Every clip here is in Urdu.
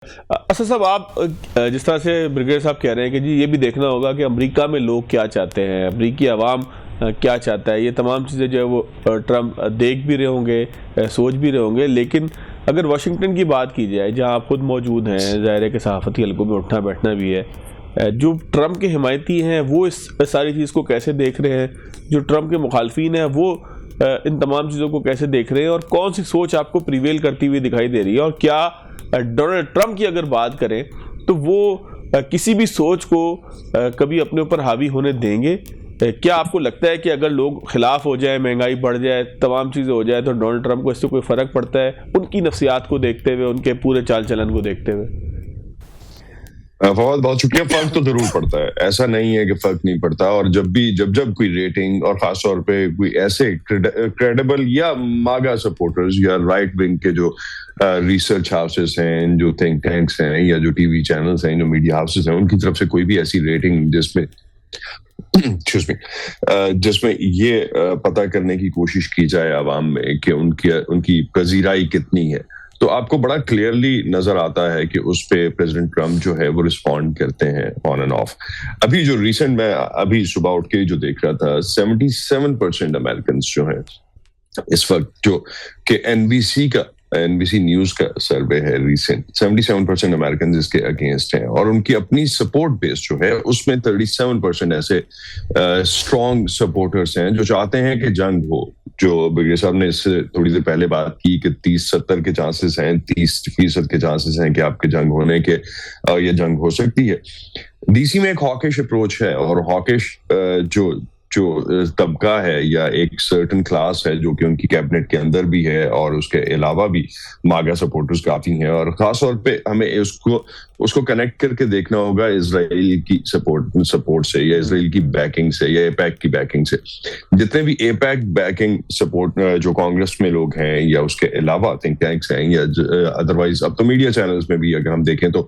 اسد صاحب، آپ جس طرح سے بریگیڈیئر صاحب کہہ رہے ہیں کہ جی یہ بھی دیکھنا ہوگا کہ امریکہ میں لوگ کیا چاہتے ہیں، امریکی عوام کیا چاہتا ہے، یہ تمام چیزیں جو ہے وہ ٹرمپ دیکھ بھی رہے ہوں گے، سوچ بھی رہے ہوں گے. لیکن اگر واشنگٹن کی بات کی جائے جہاں آپ خود موجود ہیں، ظاہر ہے کہ صحافتی حلقوں میں اٹھنا بیٹھنا بھی ہے، جو ٹرمپ کے حمایتی ہیں وہ اس ساری چیز کو کیسے دیکھ رہے ہیں، جو ٹرمپ کے مخالفین ہیں وہ ان تمام چیزوں کو کیسے دیکھ رہے ہیں، اور کون سی سوچ آپ کو پریویل کرتی ہوئی دکھائی دے رہی ہے، اور کیا ڈونلڈ ٹرمپ کی اگر بات کریں تو وہ کسی بھی سوچ کو کبھی اپنے اوپر حاوی ہونے دیں گے؟ کیا آپ کو لگتا ہے کہ اگر لوگ خلاف ہو جائے، مہنگائی بڑھ جائے، تمام چیزیں ہو جائے، تو ڈونلڈ ٹرمپ کو اس سے کوئی فرق پڑتا ہے ان کی نفسیات کو دیکھتے ہوئے، ان کے پورے چال چلن کو دیکھتے ہوئے؟ فواد بہت شکریہ. فرق تو ضرور پڑتا ہے، ایسا نہیں ہے کہ فرق نہیں پڑتا. اور جب کوئی ریٹنگ، اور خاص طور پہ کوئی ایسے کریڈیبل یا ماگا سپورٹرز یا رائٹ ونگ کے جو ریسرچ ہاؤسز ہیں، جو تھنک ٹینکس ہیں، یا جو ٹی وی چینلز ہیں، جو میڈیا ہاؤسز ہیں، ان کی طرف سے کوئی بھی ایسی ریٹنگ جس میں یہ پتہ کرنے کی کوشش کی جائے عوام میں کہ ان کی پذیرائی کتنی ہے، تو آپ کو بڑا کلیئرلی نظر آتا ہے کہ اس پہ پریزیڈنٹ ٹرمپ جو ہے وہ رسپونڈ کرتے ہیں آن اینڈ آف. ابھی جو ریسنٹ میں ابھی صبح اٹھ کے جو دیکھ رہا تھا، 77% امریکنز جو ہیں اس وقت، جو کہ این بی سی نیوز کا سروے ہے ریسنٹ، 77% امریکنز اس کے اگینسٹ ہیں، اور ان کی اپنی سپورٹ بیس جو ہے اس میں 37% ایسے اسٹرانگ سپورٹرز ہیں جو چاہتے ہیں کہ جنگ ہو. جو بریگیڈیئر صاحب نے اس سے تھوڑی دیر پہلے بات کی کہ 30-70 کے چانسز ہیں، 30% کے چانسز ہیں کہ آپ کے جنگ ہونے کے، یہ جنگ ہو سکتی ہے. ڈی سی میں ایک ہاکش اپروچ ہے، اور ہاکش جو طبقہ ہے یا ایک سرٹن کلاس ہے جو کہ ان کی کیبنٹ کے اندر بھی ہے، اور اس کے علاوہ بھی ماگا سپورٹرز کافی ہیں. اور خاص طور پہ ہمیں اس کو کنیکٹ کر کے دیکھنا ہوگا اسرائیل کی سپورٹ سے، یا اسرائیل کی بیکنگ سے، یا ایپیک کی بیکنگ سے. جتنے بھی ایپیک بیکنگ سپورٹ جو کانگریس میں لوگ ہیں، یا اس کے علاوہ تھنک ٹینکس ہیں، یا ادروائز اب تو میڈیا چینلز میں بھی اگر ہم دیکھیں تو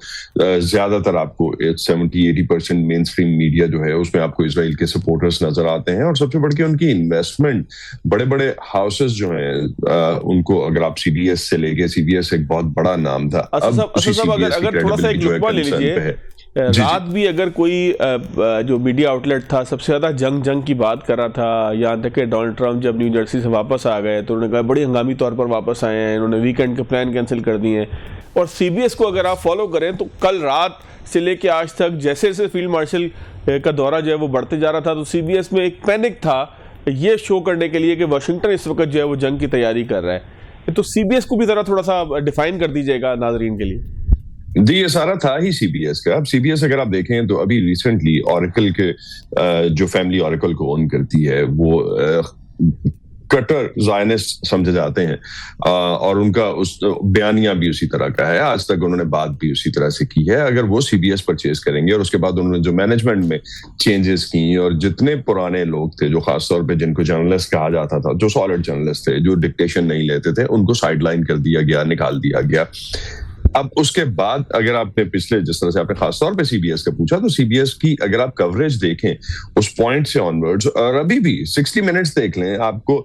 زیادہ تر آپ کو 70-80% مین اسٹریم میڈیا جو ہے اس میں آپ کو اسرائیل کے سپورٹرز نظر آتے ہیں. اور سب سے بڑھ کے ان کی انویسٹمنٹ، بڑے بڑے ہاؤسز جو ہیں، ان کو اگر آپ سی بی ایس سے لے کے، سی بی ایس ایک بہت بڑا نام تھا. اگر تھوڑا سا ایک لقمہ لے لیجیے، رات بھی اگر کوئی جو میڈیا آؤٹ لیٹ تھا سب سے زیادہ جنگ کی بات کر رہا تھا، یہاں تک کہ ڈونلڈ ٹرمپ جب نیو جرسی سے واپس آ گئے تو انہوں نے کہا بڑی ہنگامی طور پر واپس آئے ہیں، انہوں نے ویکینڈ کے پلان کینسل کر دیے ہیں. اور سی بی ایس کو اگر آپ فالو کریں تو کل رات سے لے کے آج تک جیسے جیسے فیلڈ مارشل کا دورہ جو ہے وہ بڑھتے جا رہا تھا، تو سی بی ایس میں ایک پینک تھا یہ شو کرنے کے لیے کہ واشنگٹن اس وقت جو ہے وہ جنگ کی تیاری کر رہا ہے. تو سی بی ایس کو بھی ذرا تھوڑا سا ڈیفائن کر دیجیے گا ناظرین کے لیے. جی، یہ سارا تھا ہی سی بی ایس کا. اب سی بی ایس اگر آپ دیکھیں تو ابھی ریسنٹلی اوریکل کے جو فیملی اوریکل کو اون کرتی ہے وہ کٹر زائنسٹ سمجھے جاتے ہیں، اور ان کا بیانیہ بھی اسی طرح کا ہے. آج تک انہوں نے بات بھی اسی طرح سے کی ہے. اگر وہ سی بی ایس پرچیز کریں گے، اور اس کے بعد انہوں نے جو مینجمنٹ میں چینجز کی، اور جتنے پرانے لوگ تھے جو خاص طور پہ جن کو جرنلسٹ کہا جاتا تھا، جو سالڈ جرنلسٹ تھے، جو ڈکٹیشن نہیں لیتے تھے، ان کو سائڈ لائن کر دیا گیا، نکال دیا گیا. اب اس کے بعد اگر آپ نے پچھلے، جس طرح سے آپ نے خاص طور پہ سی بی ایس کا پوچھا، تو سی بی ایس کی اگر آپ کوریج دیکھیں اس پوائنٹ سے آنورڈز، اور ابھی بھی 60 منٹس دیکھ لیں، آپ کو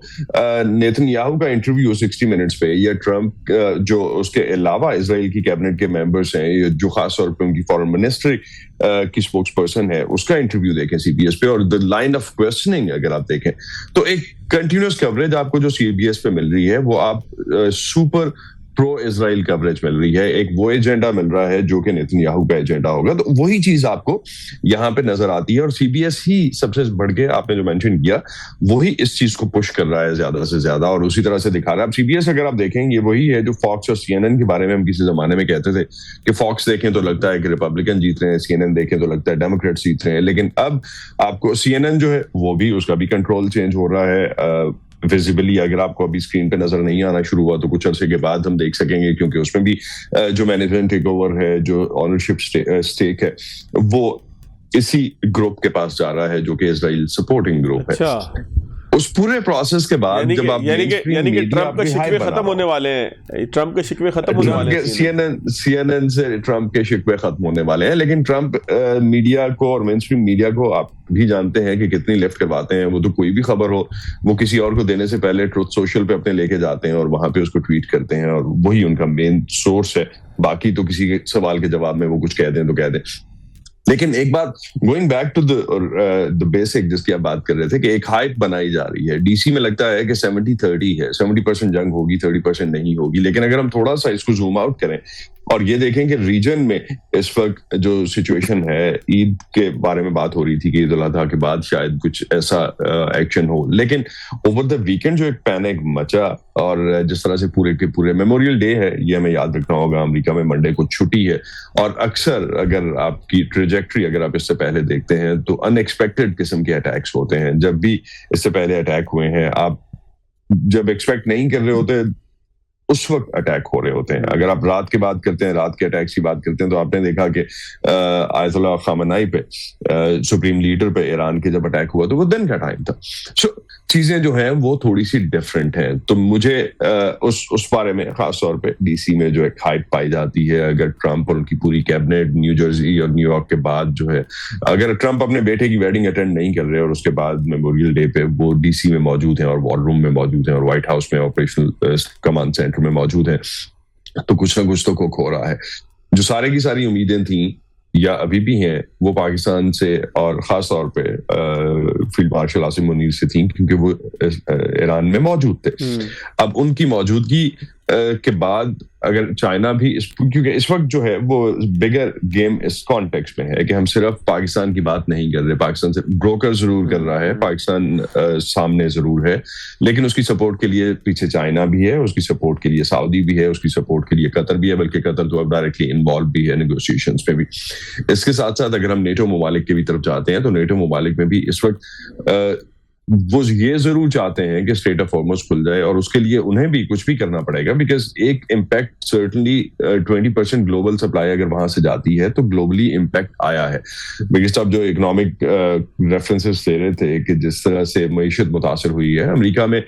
نیتن یاہو کا انٹرویو 60 منٹس پہ، یا ٹرمپ جو اس کے علاوہ اسرائیل کی کیبنٹ کے ممبرس ہیں، جو خاص طور پہ ان کی فارن منسٹری کی اسپوکس پرسن ہے، اس کا انٹرویو دیکھیں سی بی ایس پہ، اور دا لائن آف کوسچننگ اگر آپ دیکھیں تو ایک کنٹینیوس کوریج آپ کو جو سی بی ایس پہ مل رہی ہے، وہ آپ سپر پرو اسرائیل کوریج مل رہی ہے. ایک وہ ایجنڈا مل رہا ہے جو کہ نیتن یاہو کا ایجنڈا ہوگا. تو وہی چیز آپ کو یہاں پہ نظر آتی ہے، اور سی بی ایس ہی سب سے بڑھ کے آپ نے جو مینشن کیا وہی اس چیز کو پش کر رہا ہے زیادہ سے زیادہ، اور اسی طرح سے دکھا رہا ہے. اب سی بی ایس اگر آپ دیکھیں، یہ وہی ہے جو فاکس اور سی این این کے بارے میں ہم کسی زمانے میں کہتے تھے کہ فاکس دیکھیں تو لگتا ہے کہ ریپبلکن جیت رہے ہیں، سی این این دیکھیں تو لگتا ہے ڈیموکریٹ جیت رہے ہیں. لیکن اب آپ کو سی این این جو ہے وہ بھی، اس کا بھی کنٹرول چینج ہو رہا ہے ویزیبلی. اگر آپ کو ابھی اسکرین پہ نظر نہیں آنا شروع ہوا تو کچھ عرصے کے بعد ہم دیکھ سکیں گے، کیونکہ اس میں بھی جو مینجمنٹ ٹیک اوور ہے، جو آنرشپ اسٹیک ہے، وہ اسی گروپ کے پاس جا رہا ہے جو کہ اسرائیل سپورٹنگ گروپ ہے. اس پورے پروسیس کے بعد جب آپ یعنی کہ ٹرمپ کے شکوے ختم ہونے والے ہیں، ٹرمپ کے شکوے ختم ہونے والے ہیں، سی این این سے ٹرمپ کے شکوے ختم ہونے والے ہیں، لیکن ٹرمپ میڈیا کو اور مین اسٹریم میڈیا کو آپ بھی جانتے ہیں کہ کتنی لیفٹ کرواتے ہیں. وہ تو کوئی بھی خبر ہو وہ کسی اور کو دینے سے پہلے ٹروتھ سوشل پہ اپنے لے کے جاتے ہیں اور وہاں پہ اس کو ٹویٹ کرتے ہیں اور وہی ان کا مین سورس ہے. باقی تو کسی کے سوال کے جواب میں وہ کچھ کہہ دیں تو کہہ دیں. لیکن ایک بات going back to the basic جس کی آپ بات کر رہے تھے کہ ایک ہائپ بنائی جا رہی ہے. ڈی سی میں لگتا ہے کہ 70-30 ہے، 70% جنگ ہوگی، 30% نہیں ہوگی. لیکن اگر ہم تھوڑا سا اس کو زوم آؤٹ کریں اور یہ دیکھیں کہ ریجن میں اس وقت جو سچویشن ہے، عید کے بارے میں بات ہو رہی تھی کہ عید الاضحیٰ کے بعد شاید کچھ ایسا ایکشن ہو، لیکن اوور دا ویکینڈ جو ایک پینک مچا اور جس طرح سے پورے کے پورے میموریل ڈے ہے، یہ ہمیں یاد رکھنا ہوگا، امریکہ میں منڈے کو چھٹی ہے. اور اکثر اگر آپ کی ٹریجیکٹری اگر آپ اس سے پہلے دیکھتے ہیں تو ان ایکسپیکٹڈ قسم کے اٹیکس ہوتے ہیں. جب بھی اس سے پہلے اٹیک ہوئے ہیں، آپ جب ایکسپیکٹ نہیں کر رہے ہوتے اس وقت اٹیک ہو رہے ہوتے ہیں. اگر آپ رات کی بات کرتے ہیں، رات کے اٹیکس کی بات کرتے ہیں، تو آپ نے دیکھا کہ آیت اللہ خامنائی پہ، سپریم لیڈر پہ ایران کے جب اٹیک ہوا تو وہ دن کا ٹائم تھا. سو چیزیں جو ہیں وہ تھوڑی سی ڈفرینٹ ہیں. تو مجھے اس بارے میں خاص طور پہ ڈی سی میں جو ایک ہائپ پائی جاتی ہے، اگر ٹرمپ اور ان کی پوری کیبنٹ نیو جرسی اور نیو یارک کے بعد جو ہے، اگر ٹرمپ اپنے بیٹے کی ویڈنگ اٹینڈ نہیں کر رہے اور اس کے بعد میموریل ڈے پہ وہ ڈی سی میں موجود ہیں اور وار روم میں موجود ہیں اور وائٹ ہاؤس میں آپریشنل کمانڈ سینٹر میں موجود ہیں، تو کچھ نہ کچھ تو کوک ہو رہا ہے. جو سارے کی ساری امیدیں تھیں یا ابھی بھی ہیں وہ پاکستان سے اور خاص طور پہ فیلڈ مارشل عاصم منیر سے تھیں، کیونکہ وہ ایران میں موجود تھے. اب ان کی موجودگی کے بعد اگر چائنا بھی کیونکہ اس وقت جو ہے وہ بگر گیم اس کانٹیکسٹ میں ہے کہ ہم صرف پاکستان کی بات نہیں کر رہے. پاکستان سے بروکر ضرور کر رہا ہے، پاکستان سامنے ضرور ہے، لیکن اس کی سپورٹ کے لیے پیچھے چائنا بھی ہے، اس کی سپورٹ کے لیے سعودی بھی ہے، اس کی سپورٹ کے لیے قطر بھی ہے، بلکہ قطر تو اب ڈائریکٹلی انوالو بھی ہے نیگوشیشنز میں بھی. اس کے ساتھ ساتھ اگر ہم نیٹو ممالک کی بھی طرف جاتے ہیں تو نیٹو ممالک میں بھی اس وقت وہ یہ ضرور چاہتے ہیں کہ اسٹریٹ آف ہارمز کھل جائے، اور اس کے لیے انہیں بھی کچھ بھی کرنا پڑے گا، بیکاز ایک امپیکٹ سرٹنلی 20% گلوبل سپلائی اگر وہاں سے جاتی ہے تو گلوبلی امپیکٹ آیا ہے. بیکاز اب جو اکنامک ریفرنسز دے رہے تھے کہ جس طرح سے معیشت متاثر ہوئی ہے امریکہ میں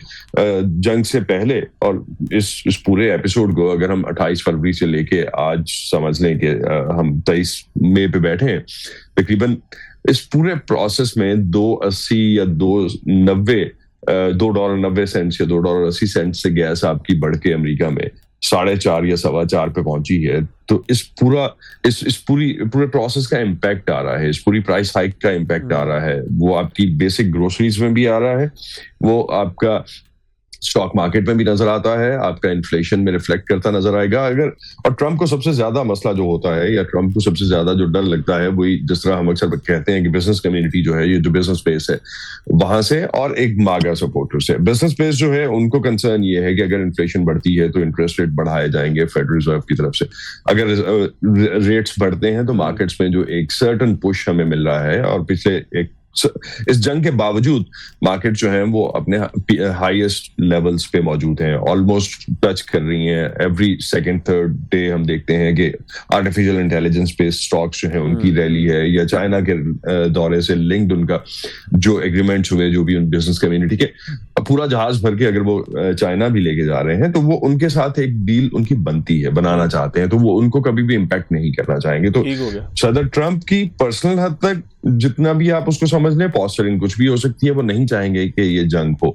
جنگ سے پہلے، اور اس پورے ایپیسوڈ کو اگر ہم 28 فروری سے لے کے آج سمجھ لیں کہ ہم 23 مئی پہ بیٹھے ہیں، تقریباً اس پورے پروسیس میں $2.80 یا $2.90 یا $2.80 سے گیس آپ کی بڑھ کے امریکہ میں 4.5 یا 4.25 پہ پہنچی ہے. تو اس پورے پروسیس کا امپیکٹ آ رہا ہے، اس پوری پرائس ہائیک کا امپیکٹ آ رہا ہے. وہ آپ کی بیسک گروسریز میں بھی آ رہا ہے، وہ آپ کا اسٹاک مارکیٹ میں بھی نظر آتا ہے، آپ کا انفلیشن میں ریفلیکٹ کرتا نظر آئے گا. اور ٹرمپ کو سب سے زیادہ مسئلہ جو ہوتا ہے یا ٹرمپ کو سب سے زیادہ جو ڈر لگتا ہے وہی جس طرح ہم اکثر کہتے ہیں کہ بزنس کمیونٹی جو ہے، یہ جو بزنس اسپیس ہے وہاں سے، اور ایک ماگا سپورٹر سے. بزنس اسپیس جو ہے ان کو کنسرن یہ ہے کہ اگر انفلیشن بڑھتی ہے تو انٹرسٹ ریٹ بڑھائے جائیں گے فیڈرل ریزرو کی طرف سے. اگر ریٹس بڑھتے ہیں تو مارکیٹس میں جو ایک سرٹن پش ہمیں مل رہا ہے، اور پچھلے اس جنگ کے باوجود مارکیٹ جو ہیں وہ اپنے ہائیسٹ لیولز پہ موجود ہیں، آلموسٹ ٹچ کر رہی ہیں. ایوری سیکنڈ تھرڈ ڈے ہم دیکھتے ہیں کہ آرٹیفیشل انٹیلیجنس پہ اسٹاکس جو ہیں ان کی ریلی ہے، یا چائنا کے دورے سے لنکڈ ان کا جو ایگریمنٹس ہوئے جو بھی ان بزنس کمیونٹی کے، پورا جہاز بھر کے اگر وہ چائنا بھی لے کے جا رہے ہیں تو وہ ان کے ساتھ ایک ڈیل ان کی بنتی ہے، بنانا چاہتے ہیں، تو وہ ان کو کبھی بھی امپیکٹ نہیں کرنا چاہیں گے. تو صدر ٹرمپ کی پرسنل حد تک جتنا بھی آپ اس کو سمجھ لیں پوسچرنگ کچھ بھی ہو سکتی ہے، وہ نہیں چاہیں گے کہ یہ جنگ ہو.